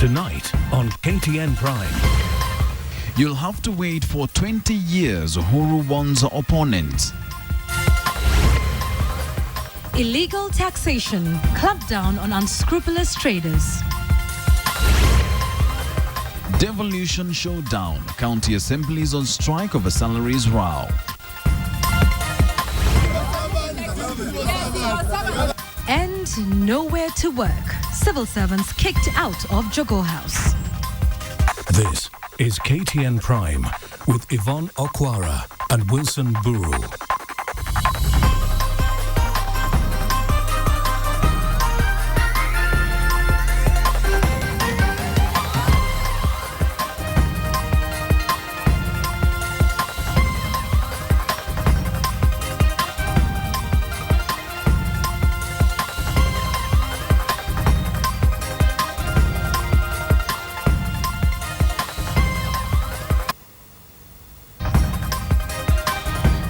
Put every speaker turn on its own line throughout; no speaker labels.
tonight on KTN Prime.
You'll have to wait for 20 years, Uhuru warns opponents.
Illegal taxation, clamp down on unscrupulous traders.
Devolution showdown, county assemblies on strike over salaries row.
And nowhere to work. Civil servants kicked out of Jogo House.
This is KTN Prime with Yvonne Okwara and Wilson Mburu.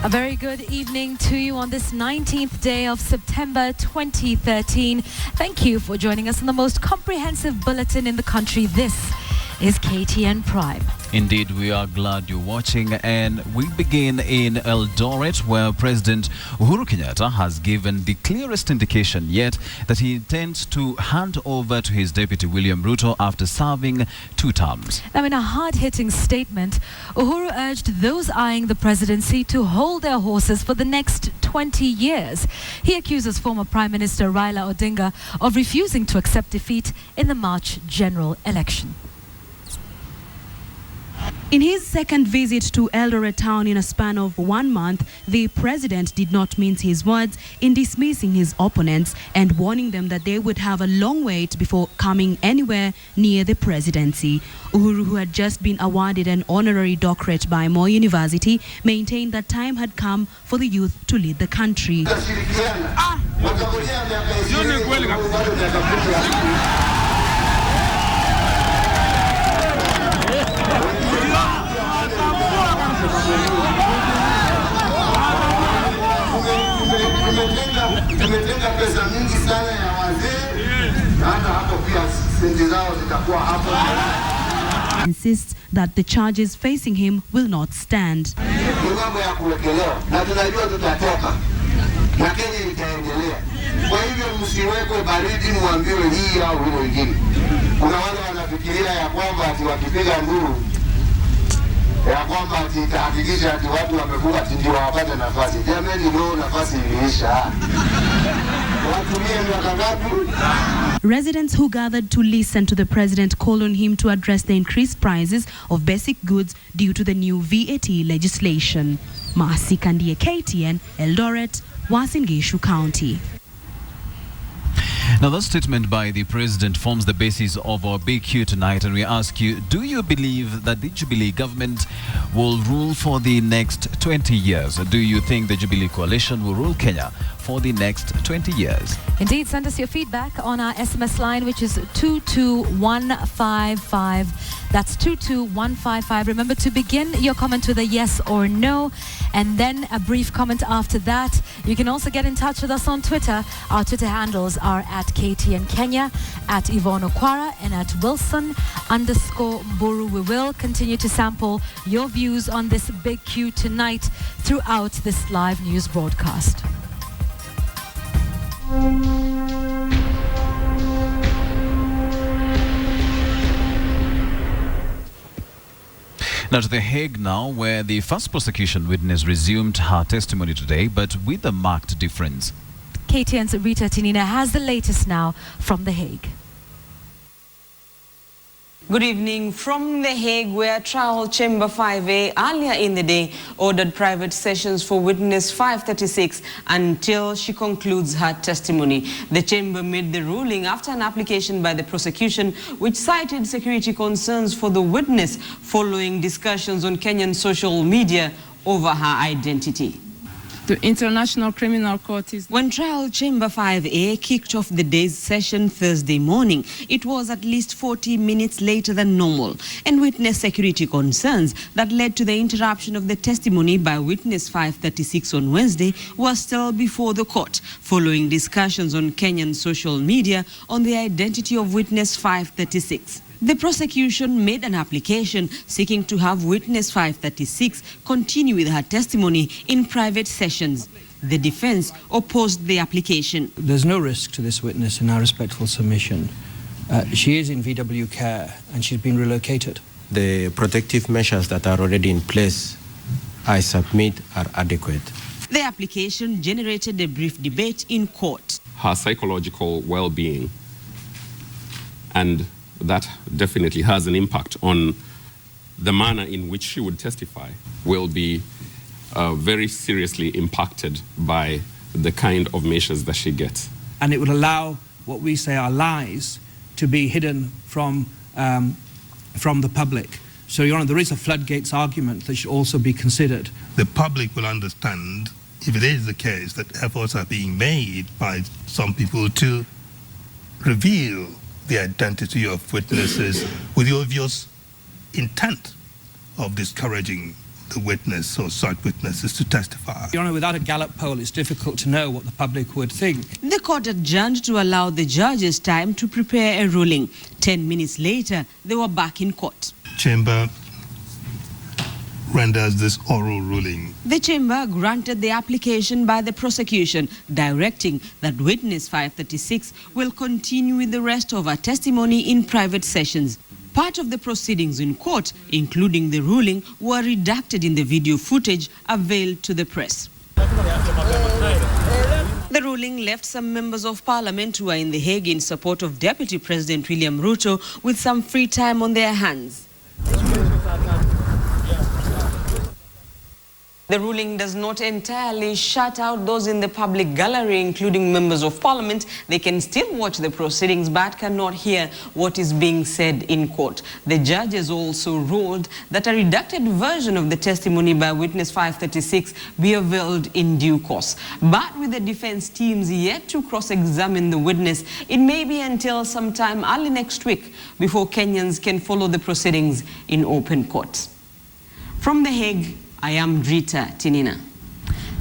A very good evening to you on this 19th day of September 2013. Thank you for joining us on the most comprehensive bulletin in the country. This is KTN Prime.
Indeed, we are glad you're watching, and we begin in Eldoret, where President Uhuru Kenyatta has given the clearest indication yet that he intends to hand over to his deputy William Ruto after serving 2 terms.
Now, in a hard-hitting statement, Uhuru urged those eyeing the presidency to hold their horses for the next 20 years. He accuses former Prime Minister Raila Odinga of refusing to accept defeat in the March general election.
In his second visit to Eldoret town in a span of 1 month, the president did not mince his words in dismissing his opponents and warning them that they would have a long wait before coming anywhere near the presidency. Uhuru, who had just been awarded an honorary doctorate by Moi University, maintained that time had come for the youth to lead the country.
Tumetenga pesa mingi sana ya wazee na hata hapo pia senti zao zitakuwa hapo.
Insists that the charges facing him will not stand.
Mambo ya kuwekelewa na tunajua tutatoka na Kenya itaendelea. Kwa hivyo msiwekwe baridi muambiwe hii au hilo lingine. Kuna wale wanafikiria ya kwamba ati wakipiga nduru ya kwamba ati itahakikisha ati watu wamefunga ati ndio wapate nafasi. Jamani, ndio nafasi iliisha.
Residents who gathered to listen to the president called on him to address the increased prices of basic goods due to the new VAT legislation. Maasi Kandie, KTN, Eldoret, Uasin Gishu County.
Now, that statement by the president forms the basis of our Big Q tonight, and we ask you, do you believe that the Jubilee government will rule for the next 20 years? Do you think the Jubilee coalition will rule Kenya for the next 20 years?
Indeed, send us your feedback on our SMS line, which is 22155. That's 22155. Remember to begin your comment with a yes or no, and then a brief comment after that. You can also get in touch with us on Twitter. Our Twitter handles are at KTN Kenya, at Yvonne Okwara, and at Wilson_Mburu. We will continue to sample your views on this Big Q tonight throughout this live news broadcast.
Now to The Hague now, where the first prosecution witness resumed her testimony today, but with a marked difference.
KTN's Rita Tinina has the latest now from The Hague.
Good evening from The Hague, where Trial Chamber 5A earlier in the day ordered private sessions for witness 536 until she concludes her testimony. The chamber made the ruling after an application by the prosecution which cited security concerns for the witness following discussions on Kenyan social media over her identity.
The International Criminal Court is...
When Trial Chamber 5A kicked off the day's session Thursday morning, it was at least 40 minutes later than normal, and witness security concerns that led to the interruption of the testimony by witness 536 on Wednesday was still before the court, following discussions on Kenyan social media on the identity of witness 536. The prosecution made an application seeking to have witness 536 continue with her testimony in private sessions. The defense opposed the application.
There's no risk to this witness in our respectful submission. She is in VW care and she's been relocated.
The protective measures that are already in place, I submit, are adequate.
The application generated a brief debate in court.
Her psychological well-being, and that definitely has an impact on the manner in which she would testify, will be very seriously impacted by the kind of measures that she gets.
And it would allow what we say are lies to be hidden from the public. So, Your Honour, there is a floodgates argument that should also be considered.
The public will understand, if it is the case, that efforts are being made by some people to reveal the identity of witnesses with the obvious intent of discouraging the witness or such witnesses to testify.
Your Honour, without a Gallup poll, it's difficult to know what the public would think.
The court adjourned to allow the judges time to prepare a ruling. 10 minutes later, they were back in court.
Chamber renders this oral ruling.
The chamber granted the application by the prosecution, directing that witness 536 will continue with the rest of her testimony in private sessions. Part of the proceedings in court, including the ruling, were redacted in the video footage availed to the press. The ruling left some members of parliament who are in The Hague in support of Deputy President William Ruto with some free time on their hands. The ruling does not entirely shut out those in the public gallery, including members of parliament. They can still watch the proceedings but cannot hear what is being said in court. The judges also ruled that a redacted version of the testimony by witness 536 be availed in due course. But with the defense teams yet to cross-examine the witness, it may be until sometime early next week before Kenyans can follow the proceedings in open court. From The Hague, I am Rita Tinina.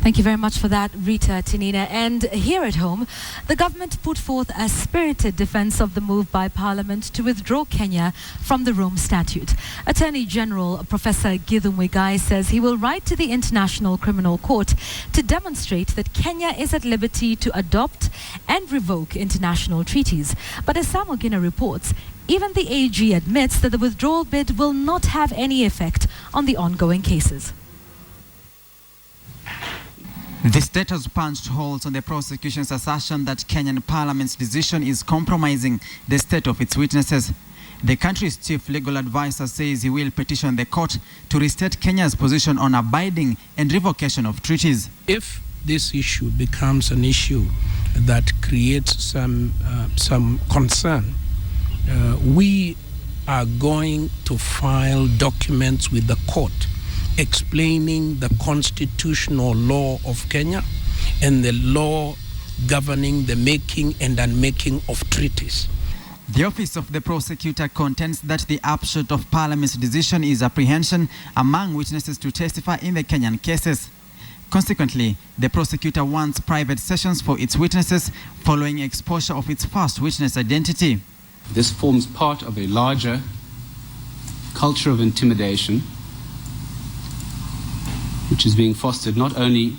Thank you very much for that, Rita Tinina. And here at home, the government put forth a spirited defense of the move by Parliament to withdraw Kenya from the Rome Statute. Attorney General Professor Githu Muigai says he will write to the International Criminal Court to demonstrate that Kenya is at liberty to adopt and revoke international treaties. But as Sam Ogina reports, even the AG admits that the withdrawal bid will not have any effect on the ongoing cases.
The state has punched holes on the prosecution's assertion that Kenyan Parliament's decision is compromising the state of its witnesses. The country's chief legal advisor says he will petition the court to restate Kenya's position on abiding and revocation of treaties.
If this issue becomes an issue that creates some concern, we are going to file documents with the court explaining the constitutional law of Kenya and the law governing the making and unmaking of treaties.
The office of the prosecutor contends that the upshot of Parliament's decision is apprehension among witnesses to testify in the Kenyan cases. Consequently, the prosecutor wants private sessions for its witnesses following exposure of its first witness identity.
This forms part of a larger culture of intimidation which is being fostered not only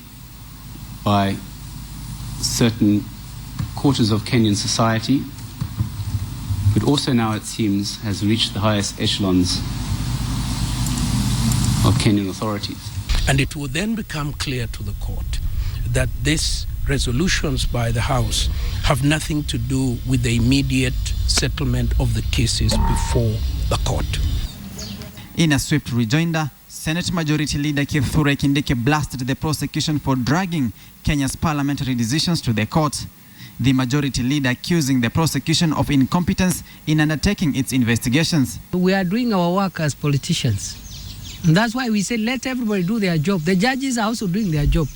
by certain quarters of Kenyan society, but also now it seems has reached the highest echelons of Kenyan authorities.
And it will then become clear to the court that these resolutions by the House have nothing to do with the immediate settlement of the cases before the court.
In a swift rejoinder, Senate Majority Leader Kithure Kindiki blasted the prosecution for dragging Kenya's parliamentary decisions to the court. The Majority Leader accusing the prosecution of incompetence in undertaking its investigations.
We are doing our work as politicians. And that's why we say let everybody do their job. The judges are also doing their job.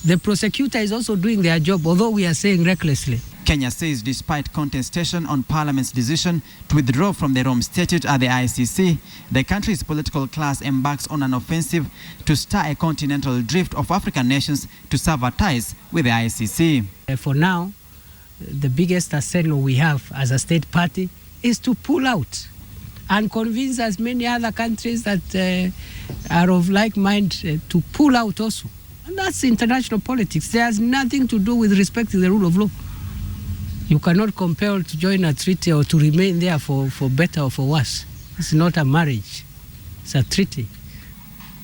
The prosecutor is also doing their job, although we are saying recklessly.
Kenya says despite contestation on Parliament's decision to withdraw from the Rome Statute at the ICC, the country's political class embarks on an offensive to stir a continental drift of African nations to sever ties with the ICC.
For now, the biggest arsenal we have as a state party is to pull out and convince as many other countries that are of like mind to pull out also. And that's international politics. It has nothing to do with respecting the rule of law. You cannot compel to join a treaty or to remain there for better or for worse. It's not a marriage. It's a treaty.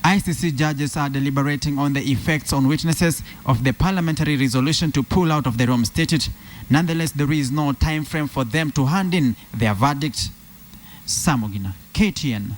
ICC judges are deliberating on the effects on witnesses of the parliamentary resolution to pull out of the Rome Statute. Nonetheless, there is no time frame for them to hand in their verdict. Samogina, KTN.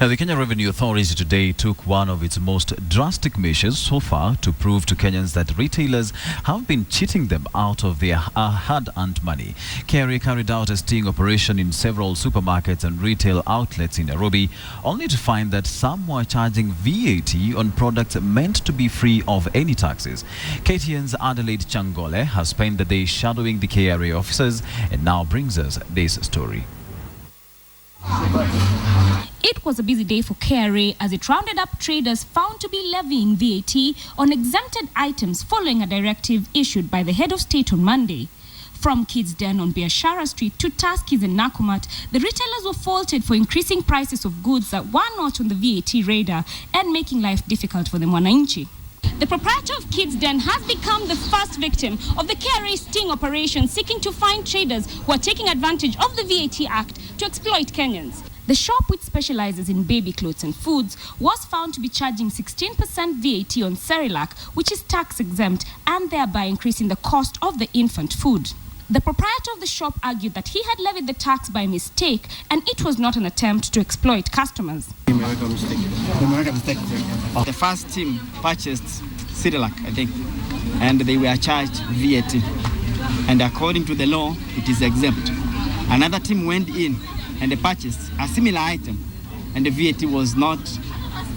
Now, the Kenya Revenue Authority today took one of its most drastic measures so far to prove to Kenyans that retailers have been cheating them out of their hard-earned money. KRA carried out a sting operation in several supermarkets and retail outlets in Nairobi, only to find that some were charging VAT on products meant to be free of any taxes. KTN's Adelaide Changole has spent the day shadowing the KRA officers and now brings us this story.
It was a busy day for KRA as it rounded up traders found to be levying VAT on exempted items following a directive issued by the head of state on Monday. From Kids Den on Biashara Street to Tuskys in Nakumatt, the retailers were faulted for increasing prices of goods that were not on the VAT radar and making life difficult for the Mwananchi. The proprietor of Kids Den has become the first victim of the KRA sting operation, seeking to find traders who are taking advantage of the VAT Act to exploit Kenyans. The shop, which specializes in baby clothes and foods, was found to be charging 16% VAT on Cerelac, which is tax exempt, and thereby increasing the cost of the infant food. The proprietor of the shop argued that he had levied the tax by mistake and it was not an attempt to exploit customers.
The first team purchased Cerelac, I think, and they were charged VAT. And according to the law, it is exempt. Another team went in and they purchased a similar item and the VAT was not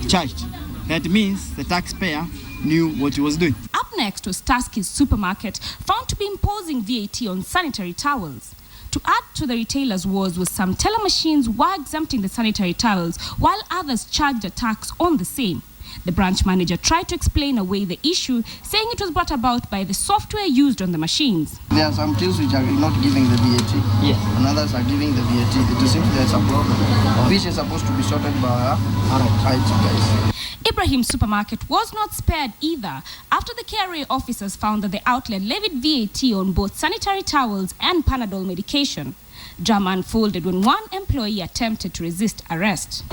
charged. That means the taxpayer knew what he was doing.
Up next was Tuskys supermarket, found to be imposing VAT on sanitary towels. To add to the retailers' woes was some teller machines were exempting the sanitary towels while others charged a tax on the same. The branch manager tried to explain away the issue, saying it was brought about by the software used on the machines.
There are some things which are not giving the VAT,
yes,
and others are giving the VAT. It is simply there's a problem, which is supposed to be sorted by our IT guys.
Ibrahim supermarket was not spared either after the KRA officers found that the outlet levied VAT on both sanitary towels and Panadol medication. Drama unfolded when one employee attempted to resist arrest.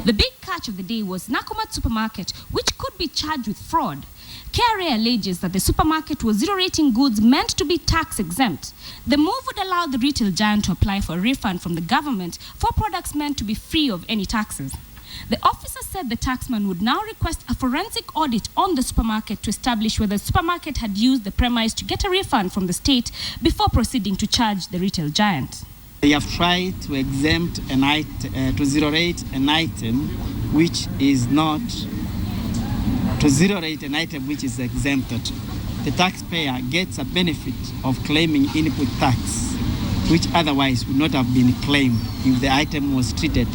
The big catch of the day was Nakumatt supermarket, which could be charged with fraud. KRA alleges that the supermarket was zero-rating goods meant to be tax exempt. The move would allow the retail giant to apply for a refund from the government for products meant to be free of any taxes. The officer said the taxman would now request a forensic audit on the supermarket to establish whether the supermarket had used the premise to get a refund from the state before proceeding to charge the retail giant.
They have tried to exempt an item, to zero-rate an item which is not, to zero-rate an item which is exempted. The taxpayer gets a benefit of claiming input tax, which otherwise would not have been claimed if the item was treated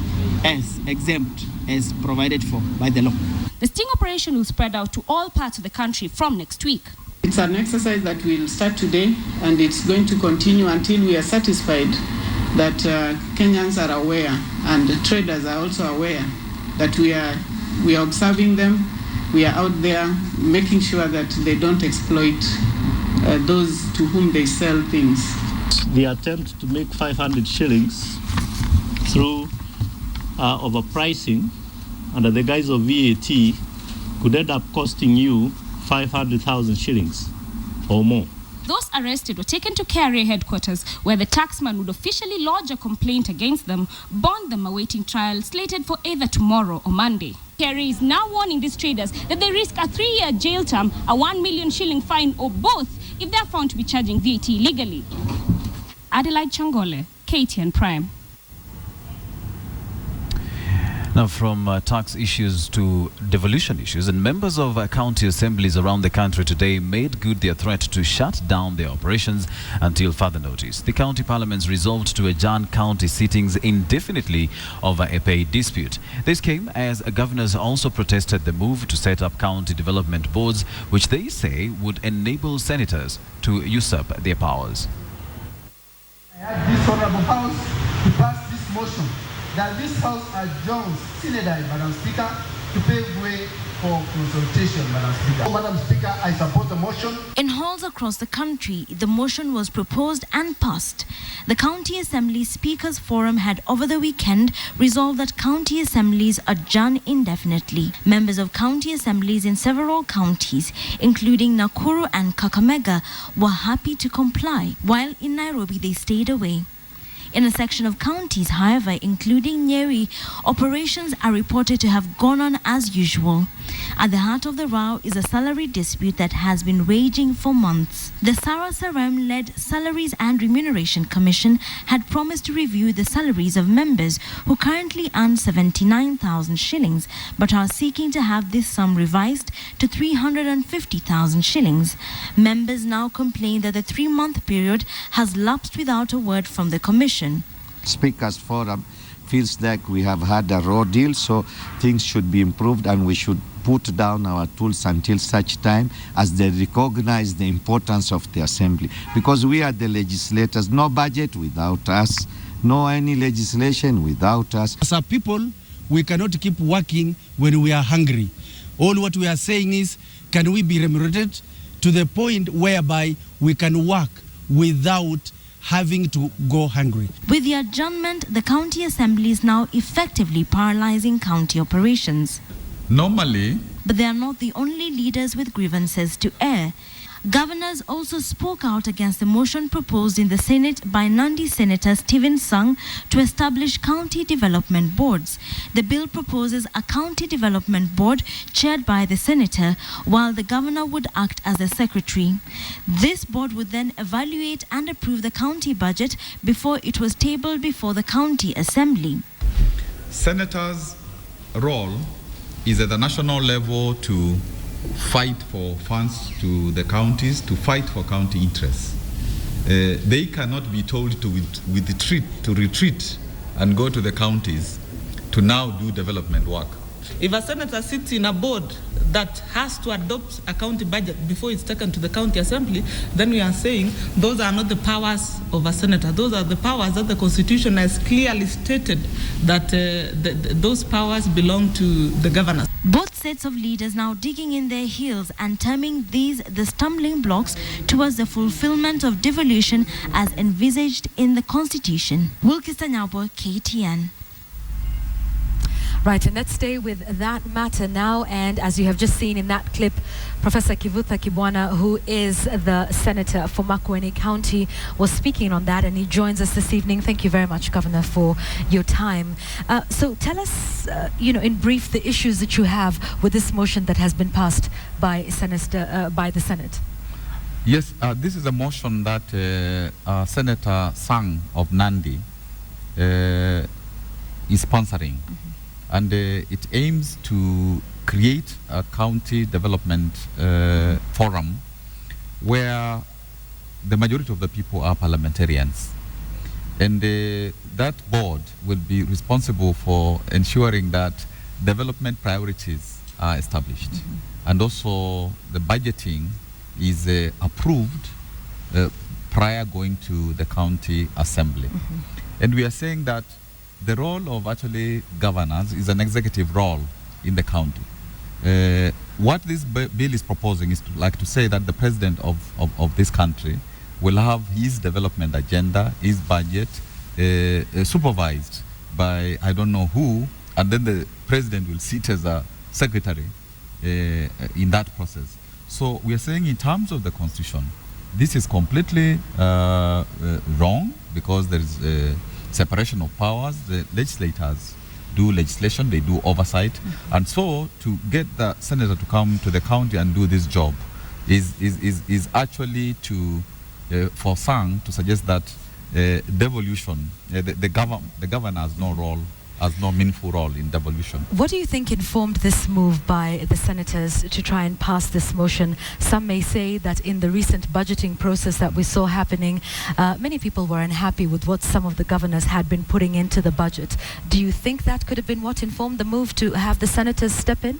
as exempt as provided for by the law.
The sting operation will spread out to all parts of the country from next week.
It's an exercise that will start today and it's going to continue until we are satisfied that Kenyans are aware and traders are also aware that we are observing them. We are out there making sure that they don't exploit those to whom they sell things.
The attempt to make 500 shillings through overpricing under the guise of VAT could end up costing you 500,000 shillings or more.
Those arrested were taken to KRA headquarters where the taxman would officially lodge a complaint against them, bond them awaiting trial slated for either tomorrow or Monday. KRA is now warning these traders that they risk a 3-year jail term, a 1 million shilling fine or both if they are found to be charging VAT illegally. Adelaide Changole, KTN Prime.
Now, from tax issues to devolution issues, and members of county assemblies around the country today made good their threat to shut down their operations until further notice. The county parliaments resolved to adjourn county sittings indefinitely over a pay dispute. This came as governors also protested the move to set up county development boards, which they say would enable senators to usurp their powers.
I ask this honorable house to pass this motion that this house adjourns Senator, Madam Speaker, to pave way for consultation, Madam Speaker. Madam Speaker, I support the motion.
In halls across the country, the motion was proposed and passed. The County Assembly Speakers Forum had over the weekend resolved that county assemblies adjourn indefinitely. Members of county assemblies in several counties, including Nakuru and Kakamega, were happy to comply, while in Nairobi they stayed away. In a section of counties, however, including Nyeri, operations are reported to have gone on as usual. At the heart of the row is a salary dispute that has been raging for months. The Sarah Sarem-led Salaries and Remuneration Commission had promised to review the salaries of members who currently earn 79,000 shillings, but are seeking to have this sum revised to 350,000 shillings. Members now complain that the 3-month period has lapsed without a word from the Commission.
Speakers Forum feels like we have had a raw deal, so things should be improved and we should put down our tools until such time as they recognize the importance of the assembly. Because we are the legislators, no budget without us, no any legislation without us.
As a people, we cannot keep working when we are hungry. All what we are saying is, can we be remunerated to the point whereby we can work without having to go hungry.
With the adjournment, the county assembly is now effectively paralyzing county operations.
Normally,
but they are not the only leaders with grievances to air. Governors also spoke out against the motion proposed in the Senate by Nandi Senator Stephen Sung to establish county development boards. The bill proposes a county development board chaired by the senator, while the governor would act as a secretary. This board would then evaluate and approve the county budget before it was tabled before the county assembly.
Senators' role is at the national level to fight for funds to the counties, to fight for county interests. They cannot be told to retreat and go to the counties to now do development work.
If a senator sits in a board that has to adopt a county budget before it's taken to the county assembly, then we are saying those are not the powers of a senator. Those are the powers that the Constitution has clearly stated that those powers belong to the governors.
Both sets of leaders now digging in their heels and terming these the stumbling blocks towards the fulfillment of devolution as envisaged in the Constitution. Wilkista Nyabwa, KTN.
Right, and let's stay with that matter now. And as you have just seen in that clip, Professor Kivutha Kibwana, who is the senator for Makueni County, was speaking on that, and he joins us this evening. Thank you very much, Governor, for your time. So tell us, in brief, the issues that you have with this motion that has been passed by the Senate.
Yes, this is a motion that Senator Sang of Nandi is sponsoring. And it aims to create a county development forum where the majority of the people are parliamentarians. And that board will be responsible for ensuring that development priorities are established. And also the budgeting is approved prior going to the county assembly. And we are saying that the role of actually governors is an executive role in the county. What this bill is proposing is to say that the president of this country will have his development agenda, his budget, supervised by I don't know who, and then the president will sit as a secretary in that process. So we are saying in terms of the Constitution, this is completely wrong, because there is separation of powers. The legislators do legislation, they do oversight, and so to get the senator to come to the county and do this job is actually to for Sang to suggest that devolution, the governor has no role has no meaningful role in devolution.
What do you think informed this move by the senators to try and pass this motion? Some may say that in the recent budgeting process that we saw happening, many people were unhappy with what some of the governors had been putting into the budget. Do you think that could have been what informed the move to have the senators step in?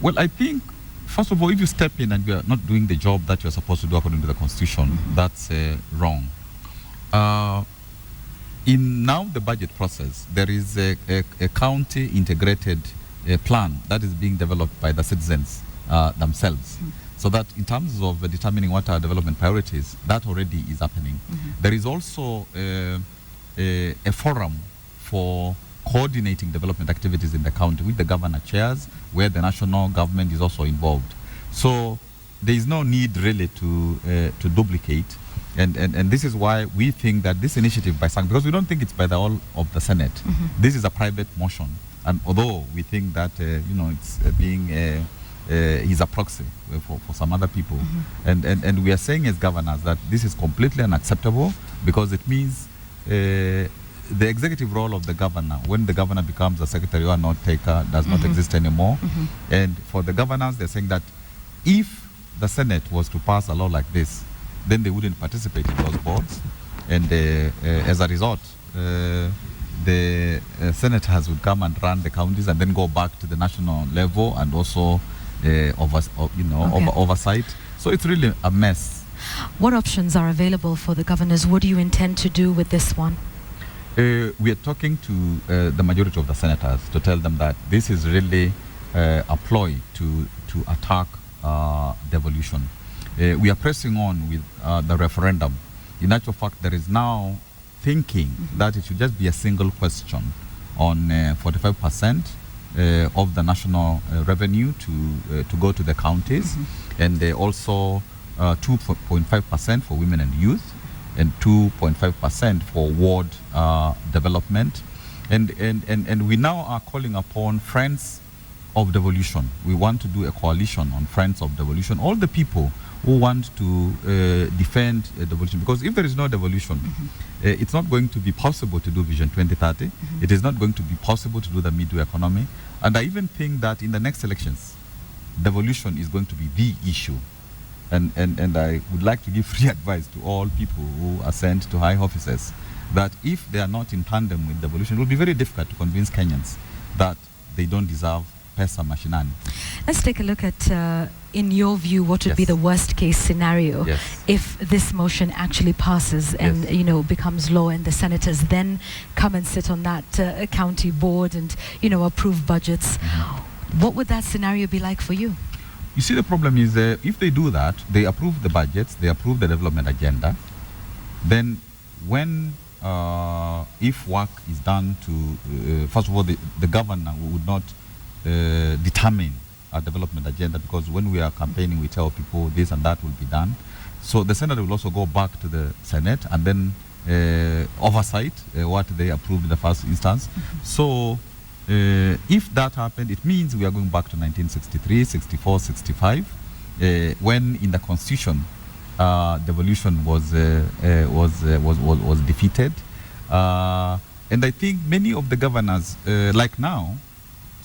Well, I think, first of all, if you step in and you are not doing the job that you are supposed to do according to the Constitution, that's wrong. In now the budget process, there is a county integrated plan that is being developed by the citizens themselves. So that in terms of determining what are development priorities, that already is happening. There is also a forum for coordinating development activities in the county with the governor chairs, where the national government is also involved. So there is no need really to duplicate. And this is why we think that this initiative by SANG, because we don't think it's by the all of the Senate, this is a private motion. And although we think that, it's being, he's a proxy for some other people. And we are saying as governors that this is completely unacceptable, because it means the executive role of the governor, when the governor becomes a secretary or not taker, does not exist anymore. And for the governors, they're saying that if the Senate was to pass a law like this, then they wouldn't participate in those boards. And as a result, the senators would come and run the counties and then go back to the national level and also oversight. So it's really a mess.
What options are available for the governors? What do you intend to do with this one?
We are talking to the majority of the senators to tell them that this is really a ploy to attack devolution. We are pressing on with the referendum. In actual fact, there is now thinking that it should just be a single question on 45% of the national revenue to go to the counties, and also 2.5% for women and youth, and 2.5% for ward development. And we now are calling upon Friends of Devolution. We want to do a coalition on Friends of Devolution. All the people who want to defend devolution, because if there is no devolution, it's not going to be possible to do Vision 2030. It is not going to be possible to do the midway economy. And I even think that in the next elections, devolution is going to be the issue. And I would like to give free advice to all people who are sent to high offices that if they are not in tandem with devolution, it will be very difficult to convince Kenyans that they don't deserve pesa mashinani.
Let's take a look at, in your view, what would be the worst case scenario if this motion actually passes and becomes law, and the senators then come and sit on that county board and approve budgets. What would that scenario be like for you?
You see, the problem is if they do that, they approve the budgets, they approve the development agenda, then when if work is done to first of all, the governor would not determine our development agenda, because when we are campaigning, we tell people this and that will be done. So the Senate will also go back to the Senate and then oversight what they approved in the first instance. So if that happened, it means we are going back to 1963, 64, 65, when in the Constitution devolution was defeated. And I think many of the governors, like now,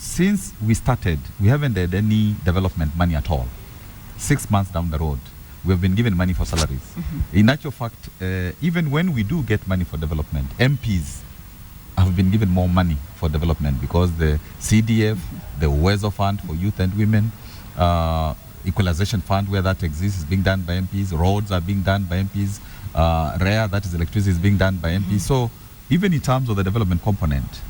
since we started, we haven't had any development money at all. 6 months down the road, we have been given money for salaries. In actual fact, even when we do get money for development, MPs have been given more money for development, because the CDF, the Uwezo Fund for youth and women, Equalization Fund, where that exists, is being done by MPs. Roads are being done by MPs. REA, that is electricity, is being done by MPs. So even in terms of the development component,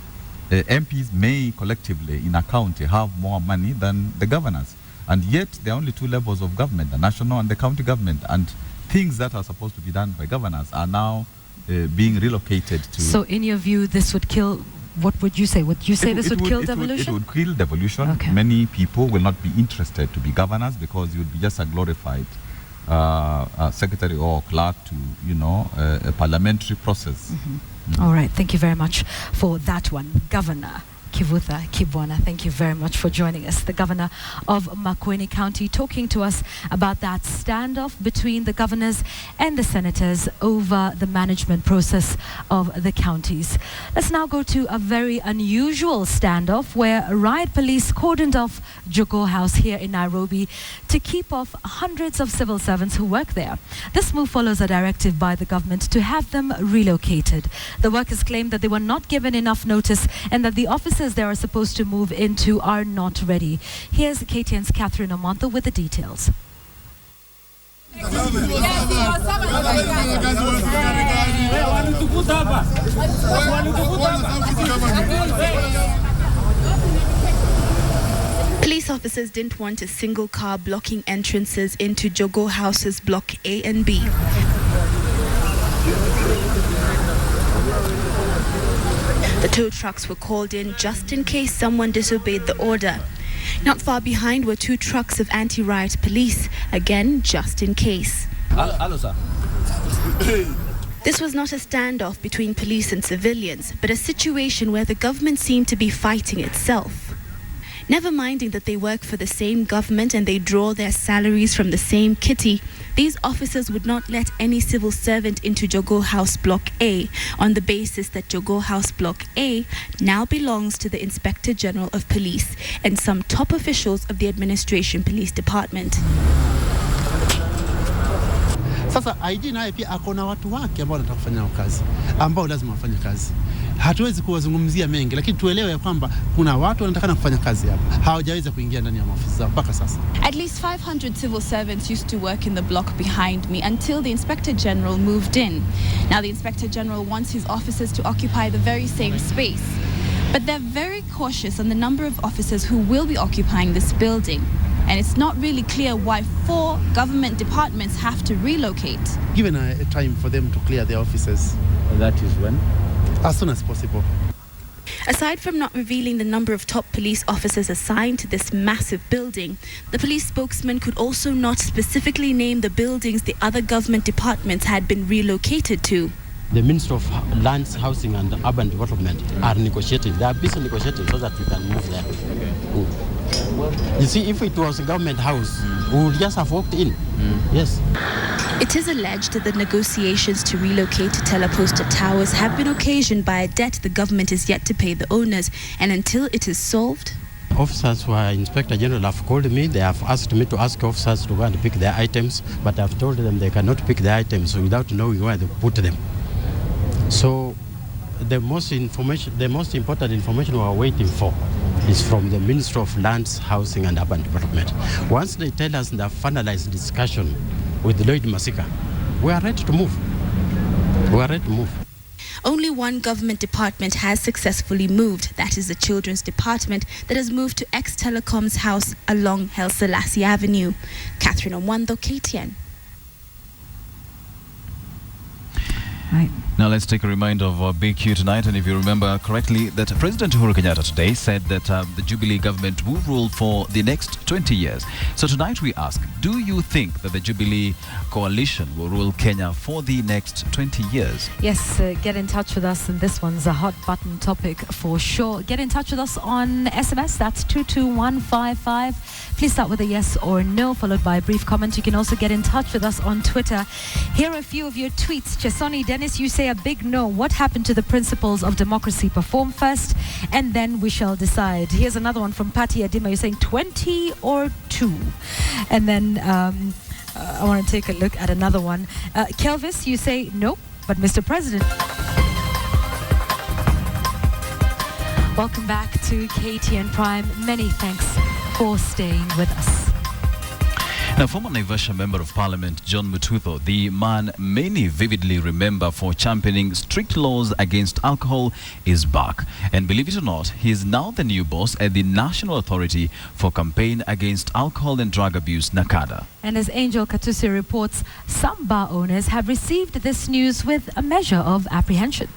MPs may collectively in a county have more money than the governors. And yet there are only two levels of government, the national and the county government. And things that are supposed to be done by governors are now being relocated to...
So in your view, this would kill, what would you say? Would you say this would kill devolution?
It would kill devolution. Okay. Many people will not be interested to be governors, because you would be just a glorified secretary or clerk to, a parliamentary process.
All right, thank you very much for that one. Governor Kivutha Kibwana, thank you very much for joining us. The governor of Makueni County talking to us about that standoff between the governors and the senators over the management process of the counties. Let's now go to a very unusual standoff where riot police cordoned off Jogoo House here in Nairobi to keep off hundreds of civil servants who work there. This move follows a directive by the government to have them relocated. The workers claim that they were not given enough notice and that the offices they are supposed to move into are not ready. Here's KTN's Catherine Omonto with the details.
Police officers didn't want a single car blocking entrances into Jogoo House's Block A and B. The tow trucks were called in just in case someone disobeyed the order. Not far behind were 2 trucks of anti-riot police, again just in case.
Hello, sir.
This was not a standoff between police and civilians, but a situation where the government seemed to be fighting itself. Never minding that they work for the same government and they draw their salaries from the same kitty, these officers would not let any civil servant into Jogoo House Block A on the basis that Jogoo House Block A now belongs to the Inspector General of Police and some top officials of the Administration Police Department.
Sasa IG naye pia akona watu wake ambao wanataka kufanya kazi, ambao lazima wafanye kazi. Hatuwezi kuwazungumzia mengi, lakini tuelewe kwamba kuna watu wanataka kufanya kazi hapa. Hawajaweza kuingia ndani ya ofisi zao mpaka sasa.
At least 500 civil servants used to work in the block behind me until the Inspector General moved in. Now the Inspector General wants his officers to occupy the very same space. But they're very cautious on the number of officers who will be occupying this building. And it's not really clear why 4 government departments have to relocate.
Given a time for them to clear their offices.
That is when?
As soon as possible.
Aside from not revealing the number of top police officers assigned to this massive building, the police spokesman could also not specifically name the buildings the other government departments had been relocated to.
The Minister of Lands, Housing and Urban Development are negotiating. They are busy negotiating so that we can move there. You see, if it was a government house, we would just have walked in. Yes.
It is alleged that the negotiations to relocate to teleposter towers have been occasioned by a debt the government is yet to pay the owners, and until it is solved...
Officers who are Inspector General have called me. They have asked me to ask officers to go and pick their items, but I've told them they cannot pick their items without knowing where they put them. So the most important information we are waiting for is from the Minister of Lands, Housing and Urban Development. Once they tell us they have finalized discussion with Lloyd Masika, we are ready to move. We are ready to move.
Only one government department has successfully moved. That is the Children's Department that has moved to ex-Telecom's house along Haile Selassie Avenue. Catherine Omonto, KTN.
Right. Now let's take a reminder of our big Q tonight, and if you remember correctly, that President Uhuru Kenyatta today said that the Jubilee government will rule for the next 20 years. So tonight we ask, do you think that the Jubilee coalition will rule Kenya for the next 20 years?
Yes, get in touch with us, and this one's a hot button topic for sure. Get in touch with us on SMS, that's 22155. Please start with a yes or no, followed by a brief comment. You can also get in touch with us on Twitter. Here are a few of your tweets. Chesoni Dennis, you say a big no. What happened to the principles of democracy? Perform first, and then we shall decide. Here's another one from Patty Adima. You're saying 20 or 2. And then I want to take a look at another one. Kelvis, you say no, but Mr. President. Welcome back to KTN Prime. Many thanks for staying with us.
Now, former Naivasha Member of Parliament John Mututho, the man many vividly remember for championing strict laws against alcohol, is back. And believe it or not, he is now the new boss at the National Authority for Campaign Against Alcohol and Drug Abuse, NACADA.
And as Angel Katusi reports, some bar owners have received this news with a measure of apprehension.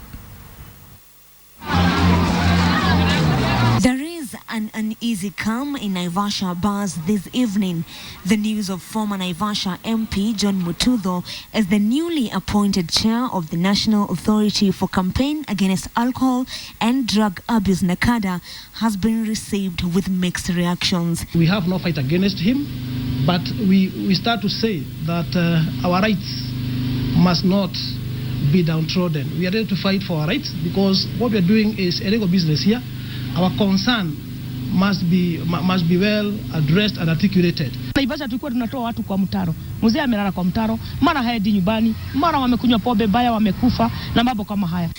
There is an uneasy calm in Naivasha bars this evening. The news of former Naivasha MP John Mutudho as the newly appointed chair of the National Authority for Campaign Against Alcohol and Drug Abuse NACADA has been received with mixed reactions.
We have no fight against him, but we start to say that our rights must not be downtrodden. We are ready to fight for our rights because what we are doing is illegal business here. Our concern must be well addressed and articulated.
Naivasha tulikuwa tunatoa watu kwa mtaro. Mzee amelala kwa mtaro, mara haendi nyumbani, mara wamekunywa pombe baya wamekufa na mambo kama haya.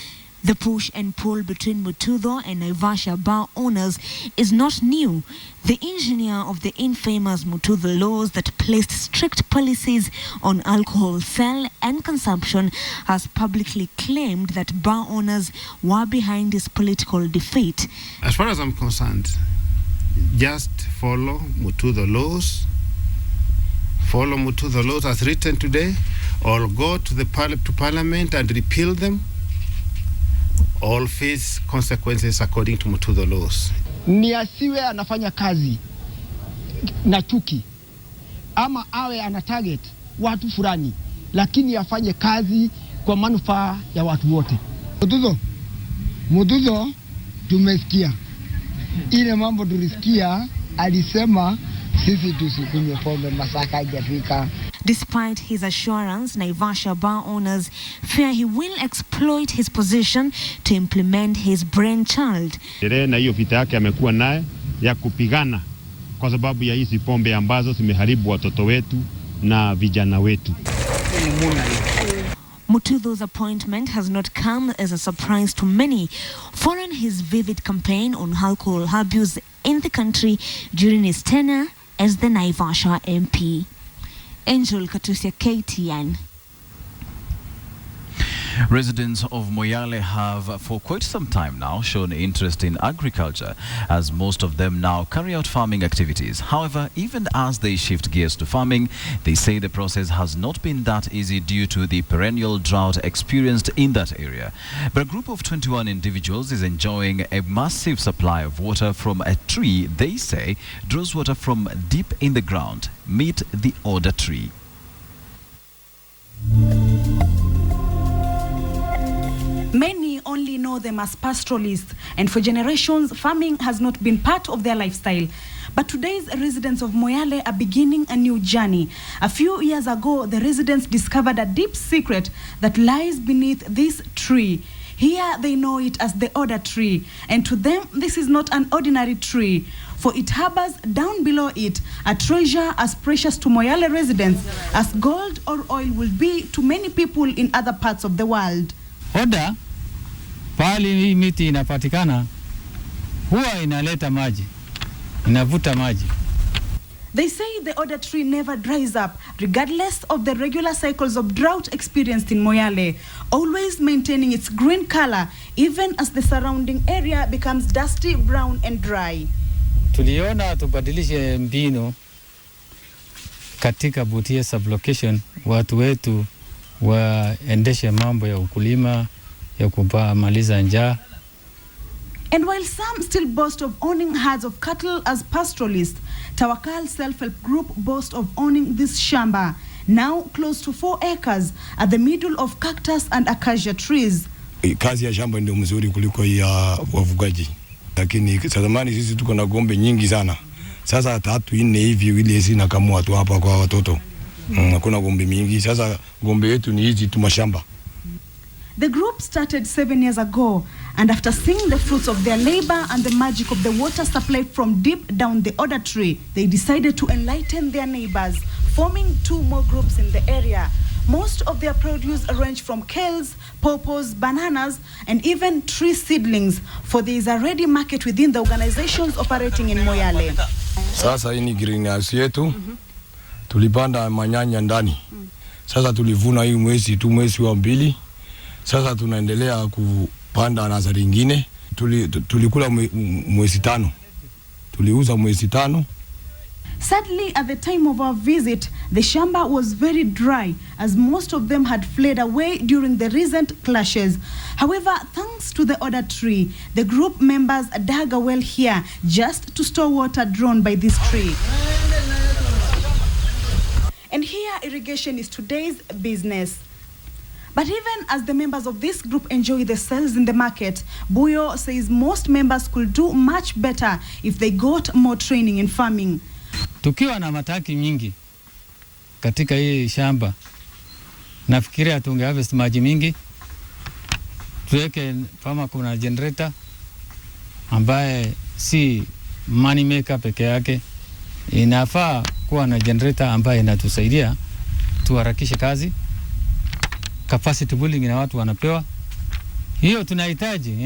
The push and pull between Mutudho and Naivasha bar owners is not new. The engineer of the infamous Mutudho laws that placed strict policies on alcohol sale and consumption has publicly claimed that bar owners were behind his political defeat.
As far as I'm concerned, just follow Mutudho laws. Follow Mutudho laws as written today, or go to the parliament and repeal them. All face consequences according to Mutudho laws.
Ni asiwe anafanya kazi na chuki ama awe ana target watu fulani, lakini afanye kazi kwa manufaa ya watu wote. Mutudho tumesikia ile mambo tulisikia, alisema sisi tusikunywe pombe masaka haijafika.
Despite his assurance, Naivasha bar owners fear he will exploit his position to implement his brainchild.
Na hiyo vita yake amekuwa naye ya kupigana kwa sababu ya hizi pombe ambazo zimeharibu watoto wetu na vijana wetu.
Mutudho's appointment has not come as a surprise to many, following his vivid campaign on alcohol abuse in the country during his tenure as the Naivasha MP. Angel Katusia, KTN.
Residents of Moyale have for quite some time now shown interest in agriculture, as most of them now carry out farming activities. However, even as they shift gears to farming, they say the process has not been that easy due to the perennial drought experienced in that area. But a group of 21 individuals is enjoying a massive supply of water from a tree they say draws water from deep in the ground. Meet the Order tree.
Many only know them as pastoralists, and for generations, farming has not been part of their lifestyle. But today's residents of Moyale are beginning a new journey. A few years ago, the residents discovered a deep secret that lies beneath this tree. Here they know it as the Order tree, and to them this is not an ordinary tree, for it harbors down below it a treasure as precious to Moyale residents as gold or oil will be to many people in other parts of the world.
Order, pahali hii miti inapatikana, huwa inaleta maji, inavuta maji.
They say the Order tree never dries up, regardless of the regular cycles of drought experienced in Moyale, always maintaining its green color, even as the surrounding area becomes dusty, brown and dry.
Tuliona tubadilishe mbinu katika Butia sublocation, watu wetu waendeshe mambo ya ukulima, ya kumaliza njaa.
And while some still boast of owning herds of cattle as pastoralists, Tawakal Self-Help Group boast of owning this shamba, now close to 4 acres, at the middle of cactus and acacia trees.
Kazi ya shamba ndio mzuri kuliko ya wafugaji. Lakini zamani sisi tuko na ng'ombe nyingi sana. Sasa 3-4 hivi ile sina kamua tu hapa kwa watoto. Kuna ng'ombe mingi. Sasa ng'ombe yetu ni hizi tu mashamba.
The group started 7 years ago, and after seeing the fruits of their labor and the magic of the water supply from deep down the Order tree, they decided to enlighten their neighbors, forming 2 more groups in the area. Most of their produce range from kales, pawpaws, bananas, and even tree seedlings, for there is a ready market within the organizations operating in Moyale.
Sasa hii ni greenhouse yetu. Tulipanda manyanya ndani. Sasa tulivuna hii mwezi wa 2. Sasa tunaendelea kupanda nazari nyingine. Tulikula mwezi 5. Tuliuza mwezi 5.
Sadly, at the time of our visit, the shamba was very dry as most of them had fled away during the recent clashes. However, thanks to the order tree, the group members dug a well here just to store water drawn by this tree. And here, irrigation is today's business. But even as the members of this group enjoy the sales in the market, Buyo says most members could do much better if they got more training in farming.
Tukiwa na mataki mingi katika hii shamba, nafikiria tunge harvest maji mingi, tuweke kama kuna generator ambaye si money maker peke yake. Inafaa kuwa na generator ambaye inatusaidia tuharakishe kazi. Capacity building na watu wanapewa. Hiyo tunahitaji,